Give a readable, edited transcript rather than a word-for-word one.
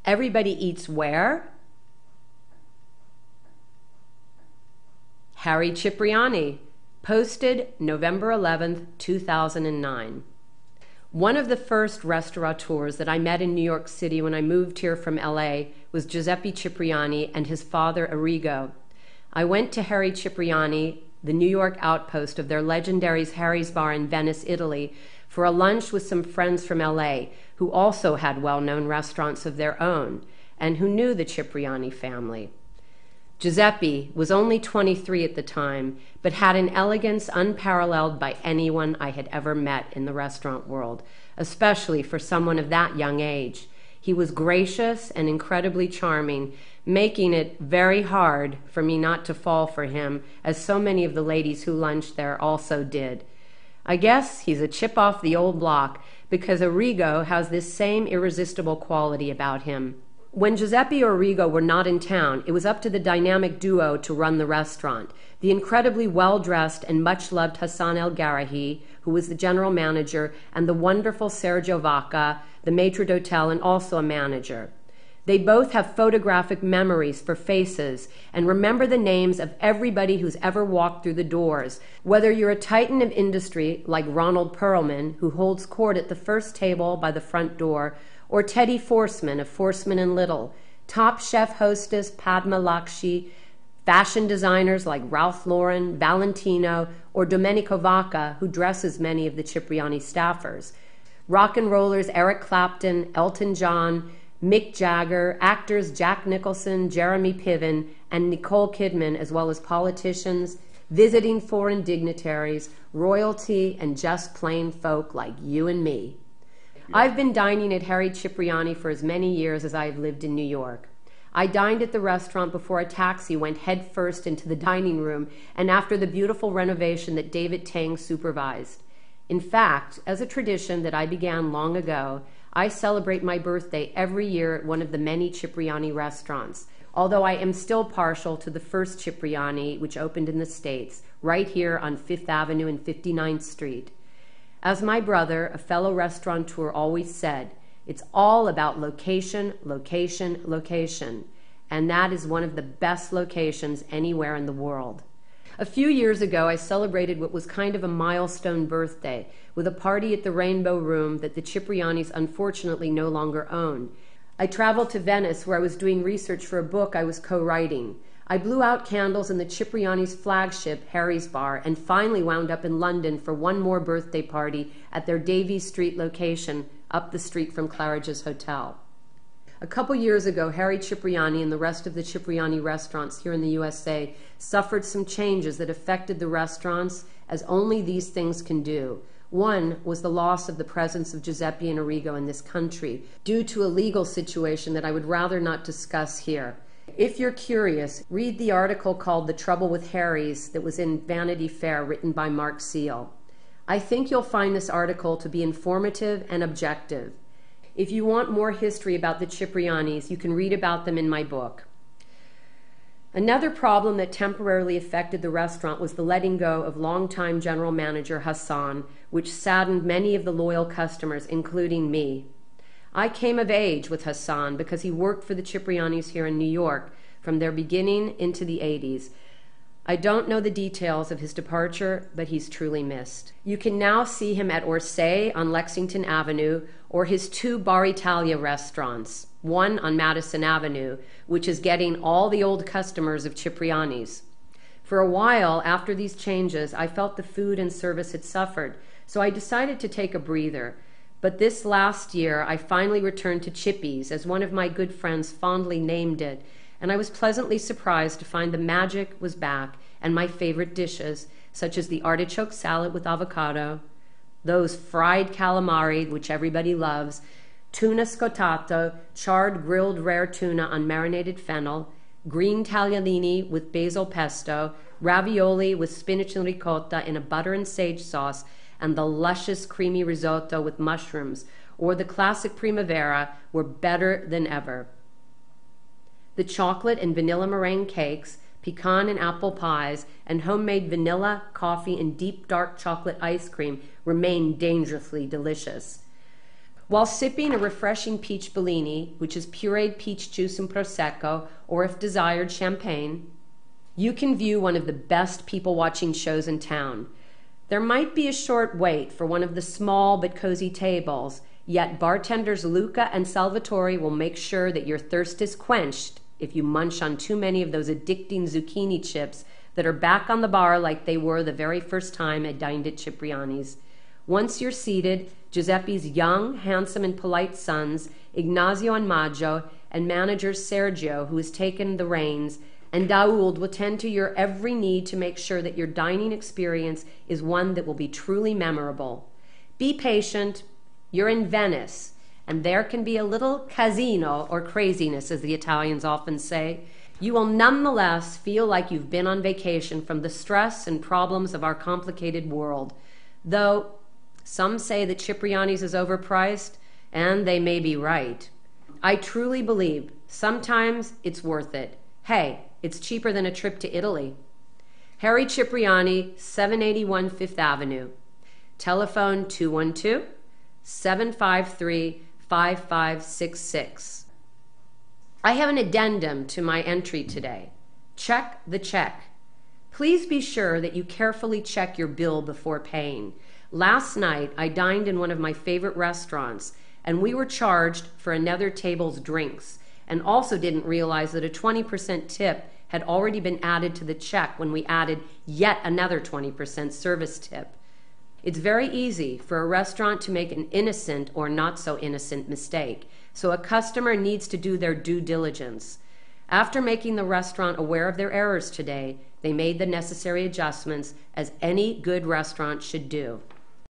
Everybody eats where? Harry Cipriani, posted November 11th, 2009. One of the first restaurateurs that I met in New York City when I moved here from LA was Giuseppe Cipriani and his father Arrigo. I went to Harry Cipriani, the New York outpost of their legendary Harry's Bar in Venice, Italy, for a lunch with some friends from LA who also had well-known restaurants of their own and who knew the Cipriani family. Giuseppe was only 23 at the time, but had an elegance unparalleled by anyone I had ever met in the restaurant world, especially for someone of that young age. He was gracious and incredibly charming, making it very hard for me not to fall for him, as so many of the ladies who lunched there also did. I guess he's a chip off the old block, because Arrigo has this same irresistible quality about him. When Giuseppe or Arrigo were not in town, it was up to the dynamic duo to run the restaurant. The incredibly well-dressed and much-loved Hassan El Garahi, who was the general manager, and the wonderful Sergio Vacca, the maitre d'hotel and also a manager. They both have photographic memories for faces and remember the names of everybody who's ever walked through the doors. Whether you're a titan of industry like Ronald Perlman, who holds court at the first table by the front door, or Teddy Forsman of Forsman and Little, top chef hostess Padma Lakshmi, fashion designers like Ralph Lauren, Valentino, or Domenico Vacca, who dresses many of the Cipriani staffers, rock and rollers Eric Clapton, Elton John, Mick Jagger, actors Jack Nicholson, Jeremy Piven, and Nicole Kidman, as well as politicians, visiting foreign dignitaries, royalty, and just plain folk like you and me. I've been dining at Harry Cipriani for as many years as I have lived in New York. I dined at the restaurant before a taxi went headfirst into the dining room and after the beautiful renovation that David Tang supervised. In fact, as a tradition that I began long ago, I celebrate my birthday every year at one of the many Cipriani restaurants, although I am still partial to the first Cipriani, which opened in the States, right here on 5th Avenue and 59th Street. As my brother, a fellow restaurateur, always said, it's all about location, location, location, and that is one of the best locations anywhere in the world. A few years ago, I celebrated what was kind of a milestone birthday with a party at the Rainbow Room that the Ciprianis unfortunately no longer own. I traveled to Venice where I was doing research for a book I was co-writing. I blew out candles in the Cipriani's flagship, Harry's Bar, and finally wound up in London for one more birthday party at their Davies Street location up the street from Claridge's Hotel. A couple years ago, Harry Cipriani and the rest of the Cipriani restaurants here in the USA suffered some changes that affected the restaurants as only these things can do. One was the loss of the presence of Giuseppe and Arrigo in this country due to a legal situation that I would rather not discuss here. If you're curious, read the article called The Trouble with Harry's that was in Vanity Fair written by Mark Seal. I think you'll find this article to be informative and objective. If you want more history about the Ciprianis, you can read about them in my book. Another problem that temporarily affected the restaurant was the letting go of longtime general manager Hassan, which saddened many of the loyal customers, including me. I came of age with Hassan because he worked for the Ciprianis here in New York from their beginning into the 80s. I don't know the details of his departure, but he's truly missed. You can now see him at Orsay on Lexington Avenue or his two Bar Italia restaurants, one on Madison Avenue, which is getting all the old customers of Cipriani's. For a while after these changes, I felt the food and service had suffered, so I decided to take a breather. But this last year, I finally returned to Chippy's, as one of my good friends fondly named it, and I was pleasantly surprised to find the magic was back and my favorite dishes, such as the artichoke salad with avocado, those fried calamari, which everybody loves, tuna scottato, charred grilled rare tuna on marinated fennel, green tagliatelle with basil pesto, ravioli with spinach and ricotta in a butter and sage sauce, and the luscious creamy risotto with mushrooms, or the classic primavera, were better than ever. The chocolate and vanilla meringue cakes, pecan and apple pies, and homemade vanilla, coffee, and deep dark chocolate ice cream remain dangerously delicious. While sipping a refreshing peach Bellini, which is pureed peach juice and Prosecco, or if desired, champagne, you can view one of the best people-watching shows in town. There might be a short wait for one of the small but cozy tables, yet bartenders Luca and Salvatore will make sure that your thirst is quenched if you munch on too many of those addicting zucchini chips that are back on the bar like they were the very first time I dined at Cipriani's. Once you're seated, Giuseppe's young, handsome, and polite sons, Ignazio and Maggio, and manager Sergio, who has taken the reins, and Daoud will tend to your every need to make sure that your dining experience is one that will be truly memorable. Be patient. You're in Venice, and there can be a little casino, or craziness, as the Italians often say. You will nonetheless feel like you've been on vacation from the stress and problems of our complicated world. Though some say that Cipriani's is overpriced, and they may be right. I truly believe sometimes it's worth it. Hey, it's cheaper than a trip to Italy. Harry Cipriani, 781 Fifth Avenue. Telephone 212-753-5566. I have an addendum to my entry today. Check the check. Please be sure that you carefully check your bill before paying. Last night, I dined in one of my favorite restaurants, and we were charged for another table's drinks, and also didn't realize that a 20% tip had already been added to the check when we added yet another 20% service tip. It's very easy for a restaurant to make an innocent or not so innocent mistake, so a customer needs to do their due diligence. After making the restaurant aware of their errors today, they made the necessary adjustments, as any good restaurant should do.